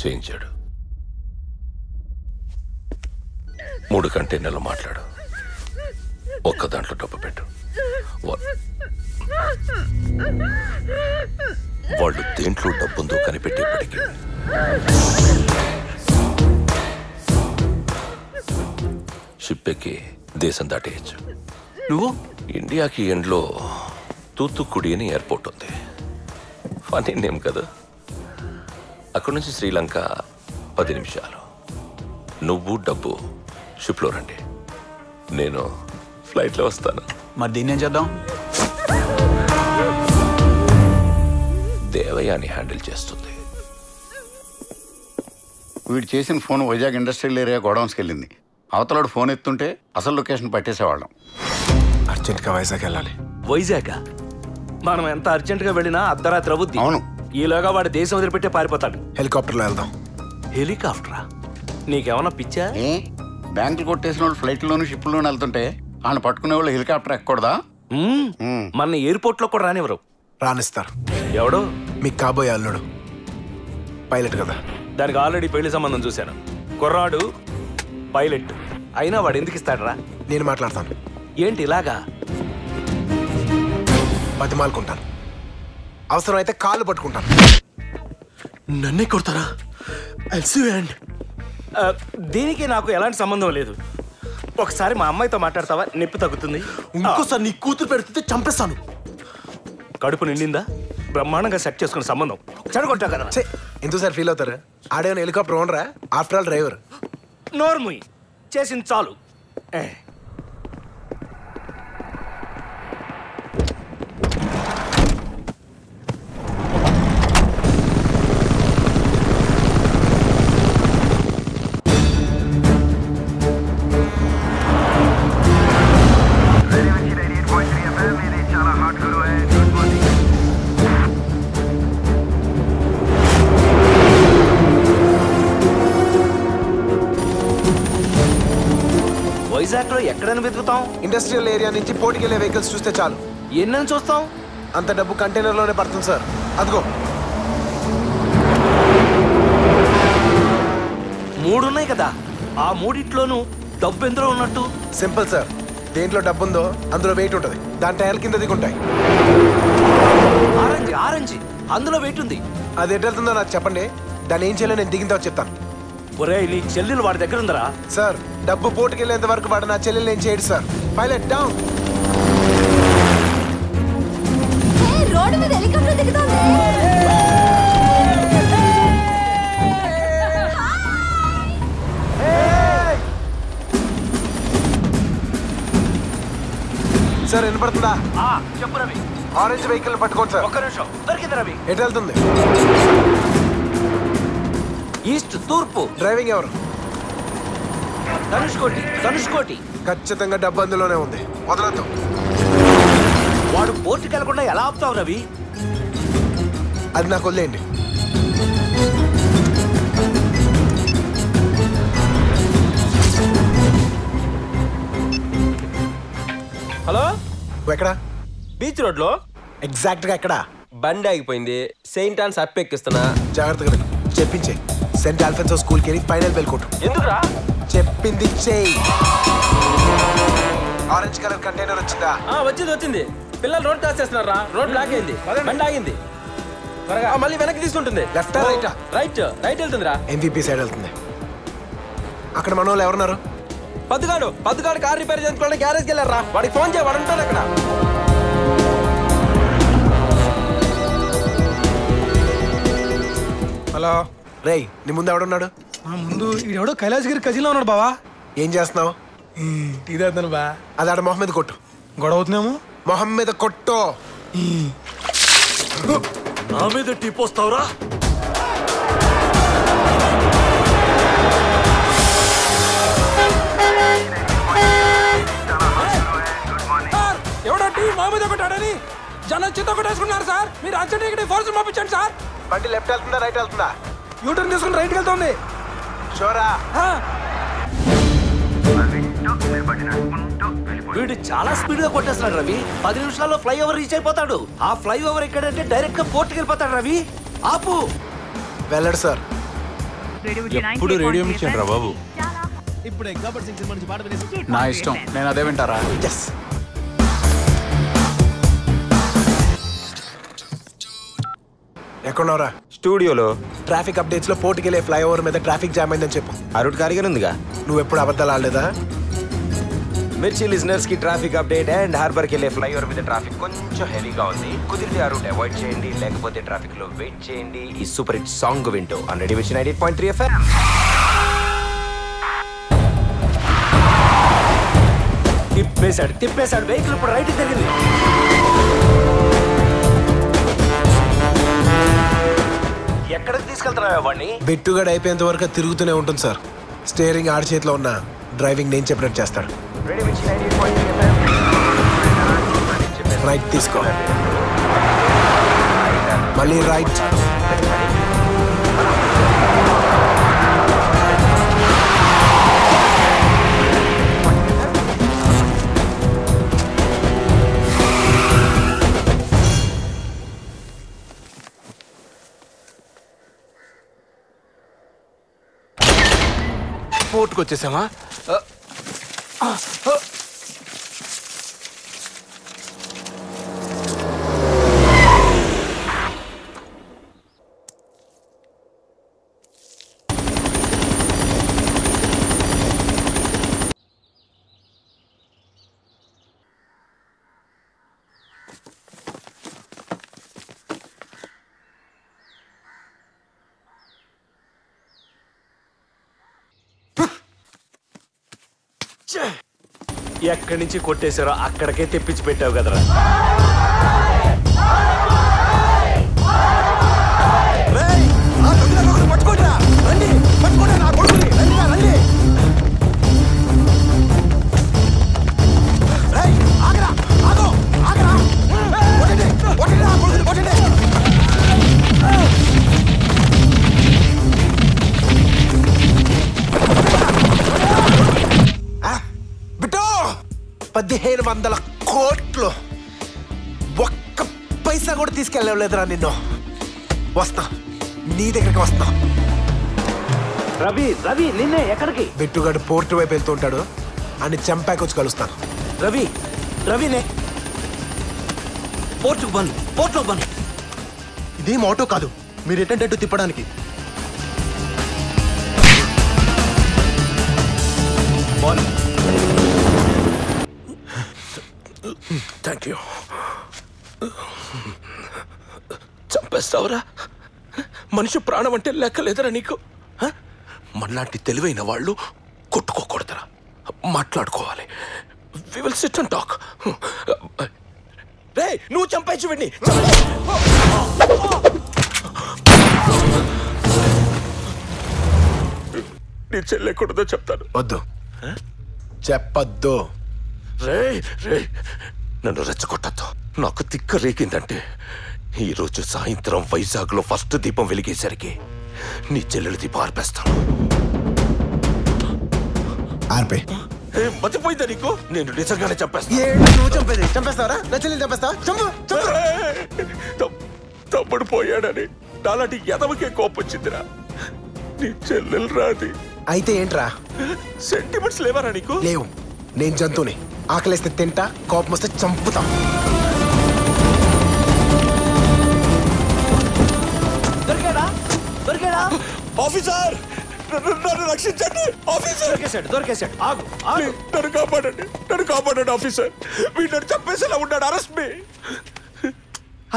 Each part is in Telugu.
చేయించాడు. 3 కంటైనర్లు మాట్లాడు, ఒక్క దాంట్లో డబ్బు పెట్టు. వాళ్ళు దేంట్లో డబ్బుందో కనిపెట్టేప్పటికీ షిప్ ఎక్కి దేశం దాటేయచ్చు. నువ్వు ఇండియాకి ఎండ్లో తూత్తుకుడి అని ఎయిర్పోర్ట్ ఉంది. ఫనీ నేమ్ కదా. అక్కడి నుంచి శ్రీలంక 10 నిమిషాలు. నువ్వు డబ్బు షిప్లో రండి, నేను ఫ్లైట్లో వస్తాను. మరి దీన్ని ఏం చేద్దాం? దేవయాని హ్యాండిల్ చేస్తుంది. వీడు చేసిన ఫోన్ వైజాగ్ ఇండస్ట్రియల్ ఏరియా గోడౌన్స్కి వెళ్ళింది. అవతలాడు ఫోన్ ఎత్తుంటే అసలు లొకేషన్ పట్టేసేవాళ్ళం. అర్జెంట్గా వైజాగ్ వెళ్ళాలి. వైజాగ్ మనం ఎంత అర్జెంటుగా వెళ్ళినా అర్ధరాత్రి అవుద్ది. అవును. ఈలోగా వాడు దేశం వదిలిపెట్టే పారిపోతాడు. హెలికాప్టర్లో వెళ్దాం. హెలికాప్టరా? నీకేమన్నా పిచ్చా? బ్యాంకులు కొట్టేసిన వాళ్ళు ఫ్లైట్లోను షిప్లోనూ వెళ్తుంటే వాళ్ళని పట్టుకునే వాళ్ళు హెలికాప్టర్ ఎక్కకూడదా? మన ఎయిర్పోర్ట్ లో కూడా రానివ్వరు. రానిస్తారు. ఎవడు? మీకు కాబోయే అల్లుడు పైలట్ కదా. దానికి ఆల్రెడీ పెళ్లి సంబంధం చూశాను. కుర్రాడు పైలట్ అయినా వాడు ఎందుకు ఇస్తాడరా? నేను మాట్లాడతాను. ఏంటి ఇలాగా? బతిమాలుకుంటాను, అవసరమైతే కాళ్ళు పట్టుకుంటాను. నన్నే కొడతారా? దీనికి నాకు ఎలాంటి సంబంధం లేదు. ఒకసారి మా అమ్మాయితో మాట్లాడతావా? నొప్పి తగ్గుతుంది. ఇంకోసారి నీ కూతురు పెడితే చంపేస్తాను. కడుపు నిండిందా? బ్రహ్మాండంగా సెట్ చేసుకున్న సంబంధం చెడగొట్టా కదా. ఎందుకు సార్ ఫీల్ అవుతారు? ఆడేమైనా హెలికాప్టర్ ఓనరా? After all driver. నోర్ముయ్, చేసింది చాలు. వైజాగ్ లో ఎక్కడైనా వెతుకుతాం. ఇండస్ట్రియల్ ఏరియా నుంచి పోటీకి వెళ్ళే వెహికల్స్ చూస్తే చాలు. ఎన్నని చూస్తాం? అంత డబ్బు కంటైనర్ లోనే పడుతుంది సార్. అదిగో 3 ఉన్నాయి కదా, ఆ 3 డబ్బు ఎందులో ఉన్నట్టు? Simple sir. దేంట్లో డబ్బు ఉందో అందులో వెయిట్ ఉంటుంది. దాని టైర్ల కింద దిగుంటాయి. ఆరెంజ్ ఆరెంజ్ అందులో వెయిట్ ఉంది. అది ఎటు వెళ్తుందో నాకు చెప్పండి, దాన్ని ఏం చేయాలో నేను దిగిన తర్వాత చెప్తాను. ఒరే, నీ చెల్లెలు వాడి దగ్గర ఉందరా? సార్, డబ్బు పోటుకి వెళ్ళేంత వరకు వాడు నా చెల్లెలు ఏం చేయడు సార్. Pilot down. రోడ్డు మీద హెలికాప్టర్ దిగుతోంది. సార్ వినపడుతుందా? చెప్పు రవి. ఆరెంజ్ వెహికల్ పట్టుకోండి సార్. ఒక్క నిమిషం. దొరికింది రవి. ఎటు వెళ్తుంది? ఈస్ట్ తూర్పు. డ్రైవింగ్ ఎవరు? ధనుష్కోటి. ధనుష్కోటి. ఖచ్చితంగా డబ్బు అందులోనే ఉంది. వదలొద్దు. వాడు పోర్టుకి వెళ్లకుండా ఎలా ఆపుతావు రవి? అది నాకు వదిలేయండి. హలో, ఎక్కడా? బీచ్ రోడ్ లో. ఎగ్జాక్ట్ గా ఎక్కడా? బండి ఆగిపోయింది. సెయింట్ ఆన్స్ అప్ ఎక్కిస్తున్నా. జాగ్రత్తగా చెప్పించే. సెయింట్ ఆల్ఫెన్సో స్కూల్ కి ఫైనల్ బెల్ కొట్టు. ఎందుకురా? చెప్పింది చెయ్యి. ఆరెంజ్ కలర్ కంటైనర్ వచ్చిందా? వచ్చింది. పిల్లలు రోడ్ క్రాస్ చేస్తున్నారా? రోడ్ బ్లాక్ అయింది. బండి ఆగింది. త్వరగా మళ్ళీ వెనక్కి తీసుకుంటుంది. లెఫ్టా రైటా? రైట్ వెళ్తుందిరా. MVP సైడ్ వెళ్తుంది. అక్కడ మన వాళ్ళు ఎవరున్నారు? పద్దుగాడు కార్ రిపేర్ చేసుకోవడానికి గ్యారేజ్కి వెళ్ళారా? వాడికి ఫోన్ చేయ, వాడు ఉంటాడు అక్కడ. హలో రేయ్, నీ ముందు ఎవడున్నాడు? ముందు ఈడెవడో కైలాసగిరి కజిన్లో ఉన్నాడు బావా. ఏం చేస్తున్నావు? టీ తాగుతాను బా. అది ఆడ మొహం మీద కొట్టు. గొడవ అవుతున్నాము. మొహం మీద కొట్టు. నా మీద టీ పోస్తావురా? ఎవడో టీ మా మీద కొట్టాడని జనం చిత్త కొట్టేసుకున్నారు సార్. మీరు అర్జెంట్ ఇక్కడ ఫోర్స్ పంపించండి సార్. బండి లెఫ్ట్ వెళ్తుందా రైట్ వెళ్తుందా? యూటర్న్ తీసుకుని రైట్కి వెళ్తుంది. షోరా? వీడు చాలా స్పీడ్ గా కొట్టేస్తున్నాడు రవి. 10 నిమిషాల్లో ఫ్లైఓవర్ రీచ్ అయిపోతాడు. ఆ ఫ్లైఓవర్ ఎక్కడంటే డైరెక్ట్ గా పోర్టుకి వెళ్ళిపోతాడు రవి. ఆపు. వెళ్ళడు సార్. ఎప్పుడు రేడియో మిషన్ రా బాబు. నా ఇష్టం, నేను అదే వింటారా. ఎస్ ఎక్కడున్నావురా? స్టూడియోలో ట్రాఫిక్ అప్డేట్స్ లో పోర్టుకెళ్ళే ఫ్లైఓవర్ మీద ట్రాఫిక్ జామ్ అయిందని చెప్పు. ఆ రూట్ ఖాళీగానే ఉందిగా. నువ్వు ఎప్పుడు అబద్ధాలు ఆడలేదా? మిర్చి లిజనర్స్ కి ట్రాఫిక్ అప్డేట్. అండ్ హార్బర్ కి వెళ్ళే ఫ్లైఓవర్ మీద ట్రాఫిక్ కొంచెం హెవీగా ఉంది. కుదిరితే ఆ రూట్ అవాయిడ్ చేయండి, లేకపోతే ట్రాఫిక్ లో వెయిట్ చేయండి. ఈ సూపర్ హిట్ సాంగ్ వింటూ ఆన్ రేడియో మిర్చి 98.3 FM. తిప్పేశాడు వెహికల్ ఇప్పుడు రైట్ తిరిగింది. ఎక్కడికి తీసుకెళ్తున్నావా వాడిని? బెట్టుగాడు అయిపోయేంత వరకు తిరుగుతూనే ఉంటుంది సార్. స్టీరింగ్ ఆడి చేతిలో ఉన్న, డ్రైవింగ్ నేను చెప్పినట్టు చేస్తాడు. రేడియో మిర్చి 98.3 FM. రైట్ తీసుకో, మళ్ళీ రైట్. పోర్టుకు వచ్చేసామా? ఎక్కడి నుంచి కొట్టేశారో అక్కడికే తెప్పించి పెట్టావు కదరా. బిట్టో 1500 కోట్లు ఒక్క పైసా కూడా తీసుకెళ్ళలేదురా నిన్ను. వస్తా, నీ దగ్గరికి వస్తా. రవి రవి నిన్నే. ఎక్కడికి? బెట్టుగాడు పోర్టు వైపు వెళ్తూ ఉంటాడు, అని చంపాకి వచ్చి కలుస్తాను. రవి రవినే పోర్టుకు బండి. ఇదేం ఆటో కాదు, మీరు ఎటంటే తిప్పడానికి. Thank you. చంపేస్తావురా? మనిషి ప్రాణం అంటే లెక్క లేదరా నీకు? మనలాంటి తెలివైన వాళ్ళు కొట్టుకోకూడదురా, మాట్లాడుకోవాలి. We will sit and talk. రే నువ్వు చంపేసి విని నీ చెల్లెకూడదో చెప్తాను. వద్దు, చెప్పద్దు. రే రే నన్ను రెచ్చగొట్టద్దు. నాకు తిక్క రేగిందంటే ఈరోజు సాయంత్రం వైజాగ్ లో ఫస్ట్ దీపం వెలిగేసరికి నీ చెల్లెలు దీపం ఆర్పేస్తాను. ఆర్పే. మతిపోయిందా నీకు? నేను నిజంగానే చంపేస్తాను. నువ్వు చంపేది చంపేస్తావరా? నా చెల్లెలు చంపేస్తావా? తమ్ముడు పోయాడని నాలాంటి ఎదవకే కోపం వచ్చిందిరా. నీ చెల్లెలు రాది. అయితే ఏంట్రా? సెంటిమెంట్స్ లేవరా నీకు? లేవు. నేను జంతువుని, ఆకలేస్తే తింటా, కోపం వస్తే చంపుతా. దొరికాడా? ఆఫీసర్ నన్ను రక్షించండి. ఆఫీసర్ దొరికేశాడు. ఆగు. నన్ను కాపాడండి ఆఫీసర్. వీడు చంపేసేలా ఉన్నాడు. అరెస్ట్ మీ.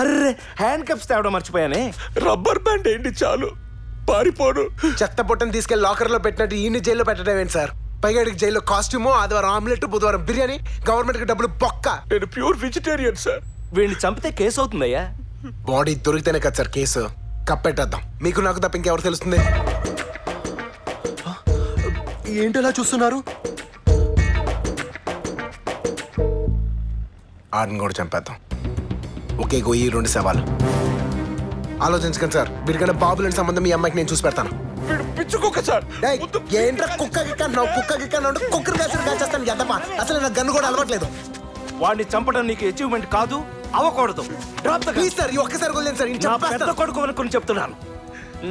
అర్రే హ్యాండ్ కప్స్ తేవడం మర్చిపోయానే. రబ్బర్ బ్యాండ్ ఏంటి చాలు, పారిపోను. చెత్త పొట్టని తీసుకెళ్లి లాకర్ లో పెట్టినట్టు ఈయన్ని జైల్లో పెట్టడం ఏంటి సార్? పైగా జైల్లో కాస్ట్యూము, ఆదివారం ఆమ్లెట్, బుధవారం బిర్యానీ, గవర్నమెంట్ కి డబ్బులు బొక్క. నేను ప్యూర్ వెజిటేరియన్ సార్. వీడిని చంపితే కేసు అవుతుందయ్యా. బాడీ దొరికితేనే కదా సార్ కేసు. కప్పెట్టేద్దాం. మీకు నాకు తప్ప ఇంకెవరు తెలుస్తుంది? ఏంటలా చూస్తున్నారు? ఆడిని కూడా చంపేద్దాం. ఒకే గొయ్యి, 2 శవాలు. ఆలోచించకండి సార్. వీడికన్నా బాబులని సంబంధం మీ అమ్మాయికి నేను చూసి పెడతాను. పిచ్చుకోక సార్. ఏంట్రా కుక్క గిక్కన్నావు? కుక్క గిక్కన్నావు, కుక్కర్ కాల్చేస్తాను. ఎద్దమ్మా, అసలు నాకు గన్ను కూడా అలవాట్లేదు. వాడిని చంపడం నీకు అచీవ్మెంట్ కాదు, అవ్వకూడదు. ప్లీజ్ సార్, ఈ ఒక్కసారి వదిలేండి సార్. నా పెద్ద కొడుకు అనుకుని చెప్తున్నాను.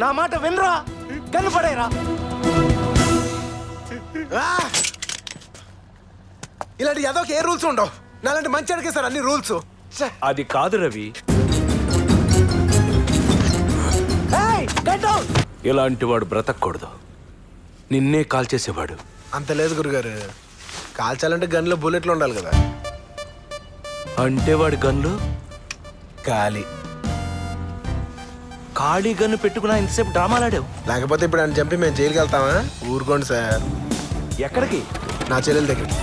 నా మాట వినరా? గన్ను పడేరా. ఇలాంటి ఏదోకి ఏ రూల్స్ ఉండవు. నాలాంటి మంచి అడిగే సార్ అన్ని రూల్స్. అది కాదు రవి, ఇలాంటి వాడు బ్రతకూడదు. నిన్నే కాల్ చేసేవాడు. అంత లేదు గురుగారు, కాల్చాలంటే గన్లో బుల్లెట్లు ఉండాలి కదా. అంటే వాడి గన్లు ఖాళీ. ఖాళీ గన్ను పెట్టుకున్నా ఇంతసేపు డ్రామాలాడావు. లేకపోతే ఇప్పుడు ఆయన చంపి మేము జైలుకి వెళ్తామా? ఊరుకోండి సార్. ఎక్కడికి? నా చెల్లెల దగ్గరికి.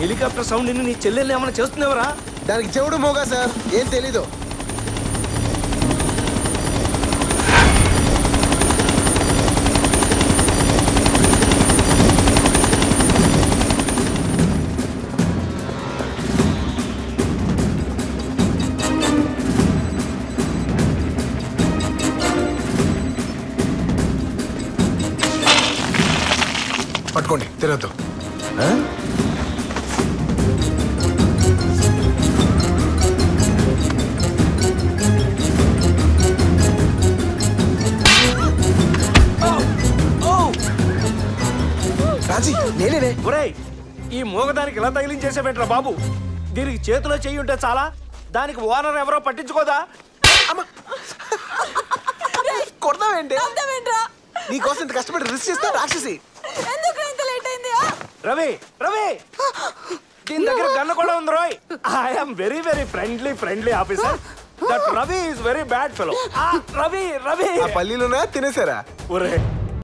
హెలికాప్టర్ సౌండ్ నీ చెల్లెల్ని ఏమైనా చేస్తున్నావరా? దానికి చెవుడు మోగా సార్, ఏం తెలీదు. పట్టుకోండి, తినద్దు. రాజీ నేనే. ఒరేయ్, ఈ మూగదానికి ఇలా తగిలించేసేవేంట్రా బాబు? దీనికి చేతిలో చెయ్యి ఉంటే చాలా, దానికి ఓనర్ ఎవరో పట్టించుకోదా? కొడతావేంటి? నీకోసం ఇంత కష్టపడి రిస్క్ చేస్తా రాక్షసి. రవి రవి, దీని దగ్గర గన్ను కూడా ఉంది రోయ్. I'm very very friendly officer. That Ravi is very bad fellow. Ravi Ravi పల్లీలున్నా తినేసారా? ఒరే